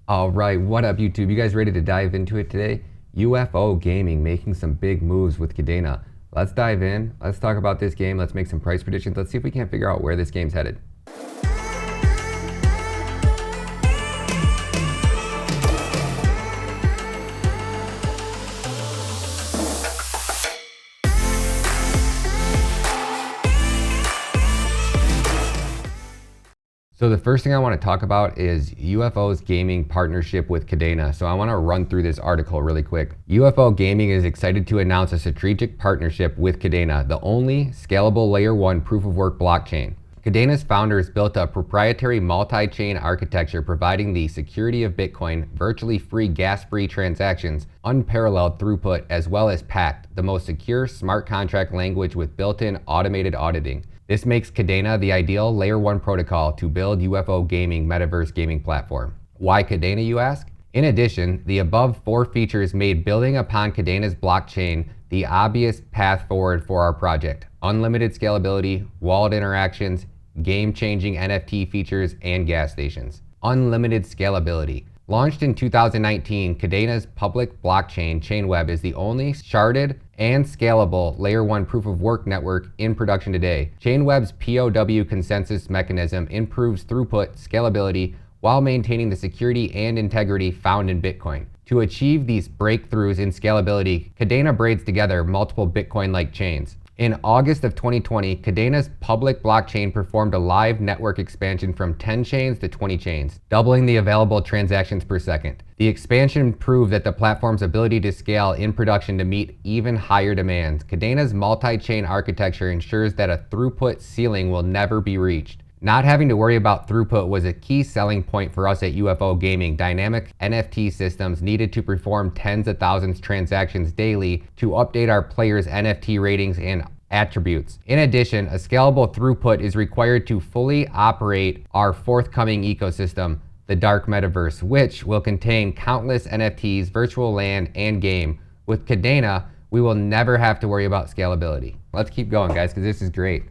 All right, what up YouTube? You guys ready to dive into it today? UFO Gaming making some big moves with Kadena. Let's dive in. Let's talk about this game. Let's make some price predictions. Let's see if we can't figure out where this game's headed. So the first thing I want to talk about is UFO's gaming partnership with Kadena. So I want to run through this article really quick. UFO Gaming is excited to announce a strategic partnership with Kadena, the only scalable layer 1 proof of work blockchain. Kadena's founders built a proprietary multi-chain architecture providing the security of Bitcoin, virtually free gas-free transactions, unparalleled throughput, as well as Pact, the most secure smart contract language with built-in automated auditing. This makes Kadena the ideal layer 1 protocol to build UFO gaming metaverse gaming platform. Why Kadena, you ask? In addition, the above 4 features made building upon Kadena's blockchain the obvious path forward for our project. Unlimited scalability, wallet interactions, game-changing NFT features, and gas stations. Unlimited scalability. Launched in 2019, Kadena's public blockchain, Chainweb, is the only sharded and scalable layer 1 proof of work network in production today. Chainweb's POW consensus mechanism improves throughput, scalability, while maintaining the security and integrity found in Bitcoin. To achieve these breakthroughs in scalability, Kadena braids together multiple Bitcoin-like chains. In August of 2020, Kadena's public blockchain performed a live network expansion from 10 chains to 20 chains, doubling the available transactions per second. The expansion proved that the platform's ability to scale in production to meet even higher demands. Kadena's multi-chain architecture ensures that a throughput ceiling will never be reached. Not having to worry about throughput was a key selling point for us at UFO Gaming. Dynamic NFT systems needed to perform tens of thousands transactions daily to update our players' NFT ratings and attributes. In addition, a scalable throughput is required to fully operate our forthcoming ecosystem, the Dark Metaverse, which will contain countless NFTs, virtual land, and game. With Kadena, we will never have to worry about scalability. Let's keep going, guys, because this is great.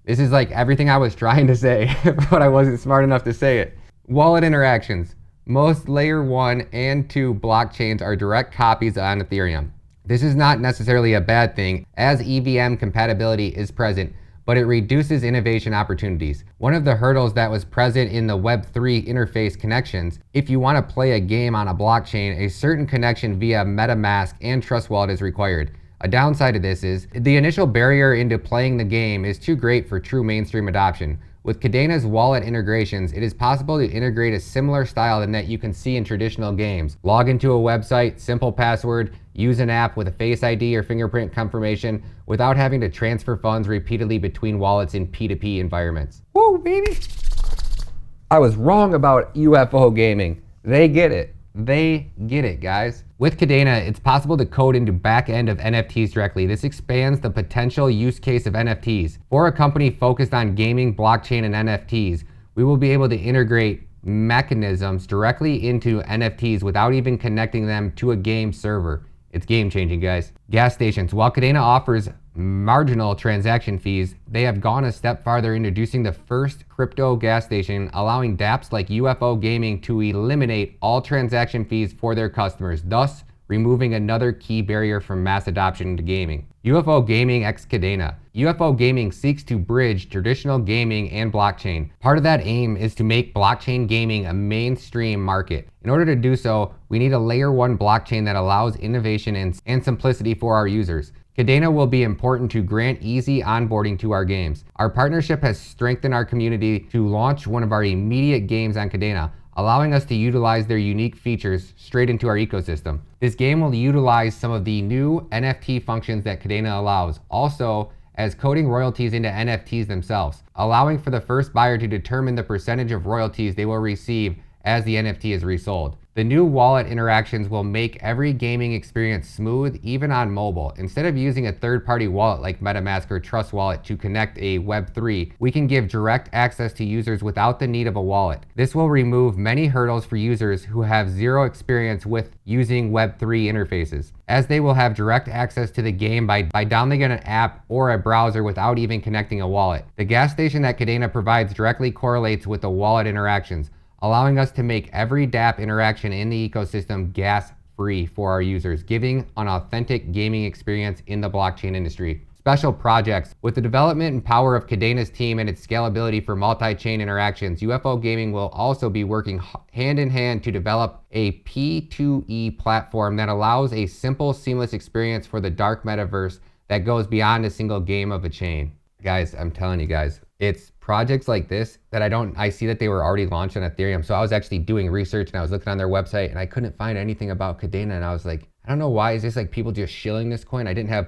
This is like everything I was trying to say, but I wasn't smart enough to say it. Wallet interactions. Most layer 1 and 2 blockchains are direct copies on Ethereum. This is not necessarily a bad thing, as EVM compatibility is present, but it reduces innovation opportunities. One of the hurdles that was present in the Web3 interface connections, if you want to play a game on a blockchain, a certain connection via MetaMask and Trust Wallet is required. A downside to this is the initial barrier into playing the game is too great for true mainstream adoption. With Kadena's wallet integrations, it is possible to integrate a similar style than that you can see in traditional games. Log into a website, simple password, use an app with a Face ID or fingerprint confirmation without having to transfer funds repeatedly between wallets in P2P environments. Woo, baby! I was wrong about UFO gaming. They get it. They get it, guys. With Kadena, it's possible to code into back-end of NFTs directly. This expands the potential use case of NFTs. For a company focused on gaming, blockchain, and NFTs, we will be able to integrate mechanisms directly into NFTs without even connecting them to a game server. It's game-changing, guys. Gas stations. While Kadena offers marginal transaction fees, they have gone a step farther, introducing the first crypto gas station, allowing dApps like UFO Gaming to eliminate all transaction fees for their customers, thus removing another key barrier from mass adoption into gaming. UFO Gaming x Kadena. UFO Gaming seeks to bridge traditional gaming and blockchain. Part of that aim is to make blockchain gaming a mainstream market. In order to do so, we need a layer 1 blockchain that allows innovation and simplicity for our users. Kadena will be important to grant easy onboarding to our games. Our partnership has strengthened our community to launch one of our immediate games on Kadena, allowing us to utilize their unique features straight into our ecosystem. This game will utilize some of the new NFT functions that Kadena allows, also as coding royalties into NFTs themselves, allowing for the first buyer to determine the percentage of royalties they will receive as the NFT is resold. The new wallet interactions will make every gaming experience smooth, even on mobile. Instead of using a third-party wallet like MetaMask or Trust Wallet to connect a Web3, we can give direct access to users without the need of a wallet. This will remove many hurdles for users who have zero experience with using Web3 interfaces, as they will have direct access to the game by downloading an app or a browser without even connecting a wallet. The gas station that Kadena provides directly correlates with the wallet interactions, allowing us to make every dApp interaction in the ecosystem gas-free for our users, giving an authentic gaming experience in the blockchain industry. Special projects. With the development and power of Kadena's team and its scalability for multi-chain interactions, UFO Gaming will also be working hand in hand to develop a P2E platform that allows a simple, seamless experience for the dark metaverse that goes beyond a single game of a chain. Guys, I'm telling you guys, it's projects like this that I see that they were already launched on Ethereum. So I was actually doing research and I was looking on their website and I couldn't find anything about Kadena, and I was like, I don't know why is this like people just shilling this coin. I didn't have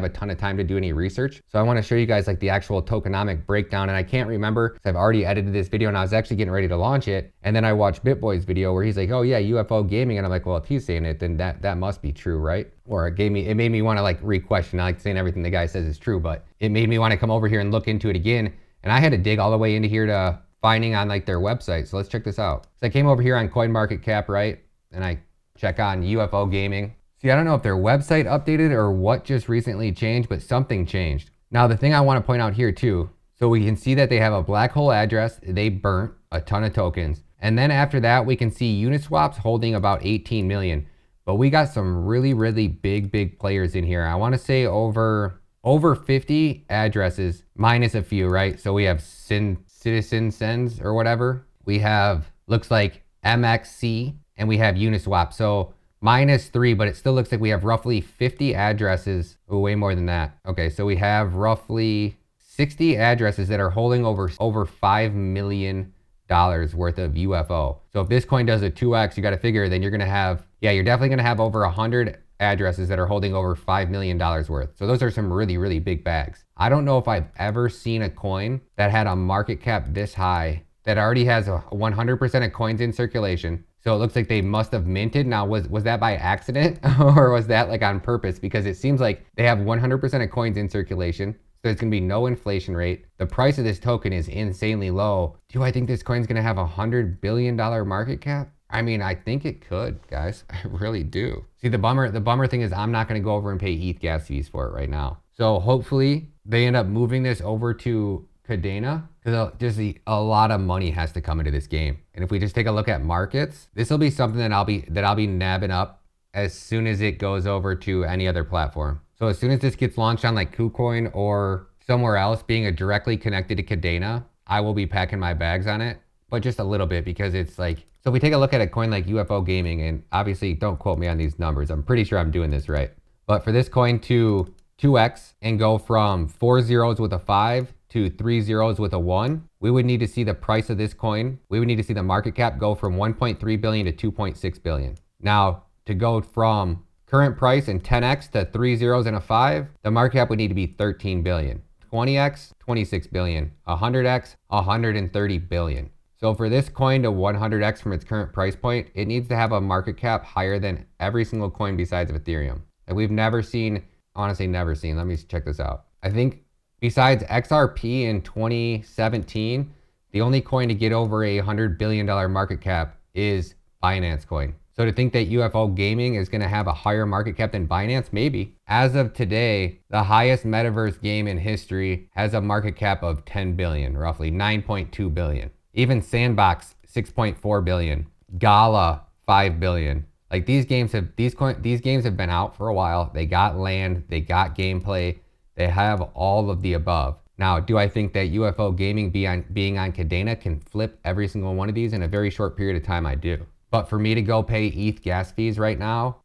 a ton of time to do any research. So I want to show you guys like the actual tokenomic breakdown. And I can't remember because I've already edited this video and I was actually getting ready to launch it. And then I watched BitBoy's video where he's like, oh yeah, UFO Gaming. And I'm like, well, if he's saying it, then that must be true, right? Or it made me want to like re-question. I like saying everything the guy says is true, but it made me want to come over here and look into it again. And I had to dig all the way into here to finding on like their website. So let's check this out. So I came over here on CoinMarketCap, right? And I check on UFO Gaming. See, I don't know if their website updated or what just recently changed, but something changed. Now, the thing I want to point out here too, so we can see that they have a black hole address. They burnt a ton of tokens. And then after that, we can see Uniswap's holding about 18 million. But we got some really, really big players in here. I want to say over 50 addresses minus a few, right? So we have Citizen Sends or whatever. We have, looks like MXC, and we have Uniswap. So -3, but it still looks like we have roughly 50 addresses. Oh, way more than that. Okay, so we have roughly 60 addresses that are holding over $5 million worth of UFO. So if this coin does a 2x, you got to figure then you're going to have, yeah, you're definitely going to have over 100 addresses that are holding over $5 million worth. So those are some really big bags. I don't know if I've ever seen a coin that had a market cap this high that already has a 100% of coins in circulation. So it looks like they must have minted. Now, was that by accident or was that like on purpose? Because it seems like they have 100% of coins in circulation. So there's gonna be no inflation rate. The price of this token is insanely low. Do I think this coin's gonna have $100 billion market cap? I mean, I think it could, guys. I really do. See, the bummer thing is I'm not gonna go over and pay ETH gas fees for it right now. So hopefully they end up moving this over to Kadena, because just a lot of money has to come into this game. And if we just take a look at markets, this will be something that I'll be nabbing up as soon as it goes over to any other platform. So as soon as this gets launched on like KuCoin or somewhere else being directly connected to Kadena, I will be packing my bags on it, but just a little bit, because it's like, so if we take a look at a coin like UFO Gaming, and obviously don't quote me on these numbers, I'm pretty sure I'm doing this right, but for this coin to 2x and go from 4 zeros with a 5 to 3 zeros with a 1, we would need to see the price of this coin. We would need to see the market cap go from 1.3 billion to 2.6 billion. Now, to go from current price and 10x to 3 zeros and a 5, the market cap would need to be 13 billion. 20x, 26 billion. 100x, 130 billion. So for this coin to 100x from its current price point, it needs to have a market cap higher than every single coin besides of Ethereum. Like we've never seen, honestly never seen. Let me check this out. I think besides XRP in 2017, the only coin to get over a $100 billion market cap is Binance coin. So to think that UFO Gaming is going to have a higher market cap than Binance, maybe. As of today, the highest metaverse game in history has a market cap of 10 billion, roughly 9.2 billion. Even Sandbox, 6.4 billion. Gala, 5 billion. Like these games have been out for a while. They got land, they got gameplay. They have all of the above. Now, do I think that UFO Gaming being on Kadena can flip every single one of these in a very short period of time? I do. But for me to go pay ETH gas fees right now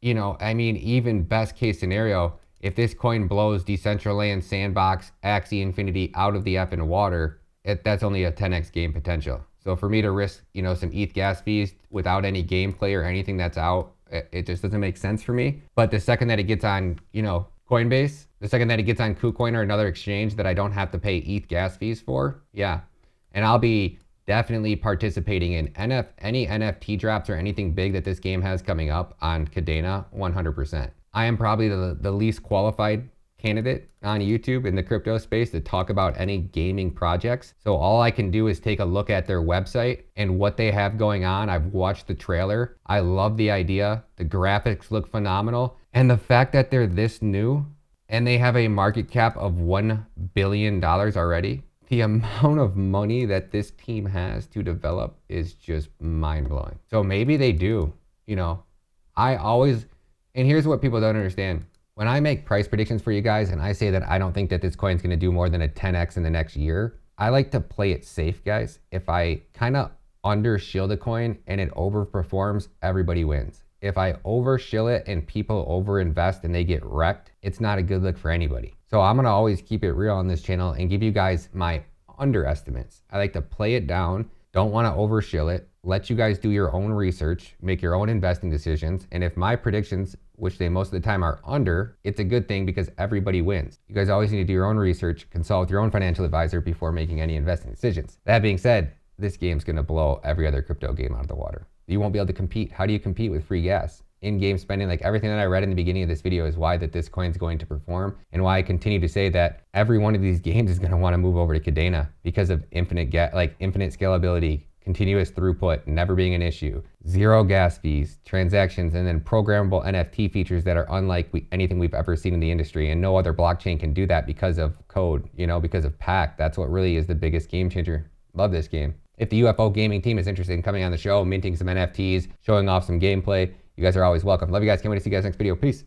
even best case scenario, if this coin blows Decentraland, Sandbox, Axie Infinity out of the effing water, that's only a 10x game potential. So for me to risk, some ETH gas fees without any gameplay or anything that's out, it just doesn't make sense for me. But the second that it gets on, Coinbase, the second that it gets on KuCoin or another exchange that I don't have to pay ETH gas fees for, yeah. And I'll be definitely participating in any NFT drops or anything big that this game has coming up on Kadena, 100%. I am probably the least qualified candidate on YouTube in the crypto space to talk about any gaming projects. So all I can do is take a look at their website and what they have going on. I've watched the trailer. I love the idea. The graphics look phenomenal. And the fact that they're this new and they have a market cap of $1 billion already, The amount of money that this team has to develop is just mind blowing. So maybe they do, you know, I always, and here's what people don't understand. When I make price predictions for you guys and I say that I don't think that this coin's gonna do more than a 10x in the next year, I like to play it safe, guys. If I kind of under shield a coin and it overperforms, everybody wins. If I over shill it and people over invest and they get wrecked, it's not a good look for anybody. So I'm gonna always keep it real on this channel and give you guys my underestimates. I like to play it down, don't wanna over shill it, let you guys do your own research, make your own investing decisions. And if my predictions, which they most of the time are under, it's a good thing because everybody wins. You guys always need to do your own research, consult with your own financial advisor before making any investing decisions. That being said, this game's gonna blow every other crypto game out of the water. You won't be able to compete. How do you compete with free gas? In-game spending, like everything that I read in the beginning of this video is why that this coin's going to perform and why I continue to say that every one of these games is gonna wanna move over to Kadena because of infinite scalability, continuous throughput, never being an issue, zero gas fees, transactions, and then programmable NFT features that are unlike anything we've ever seen in the industry. And no other blockchain can do that because of code, you know, because of PAC. That's what really is the biggest game changer. Love this game. If the UFO gaming team is interested in coming on the show, minting some NFTs, showing off some gameplay, you guys are always welcome. Love you guys. Can't wait to see you guys next video. Peace.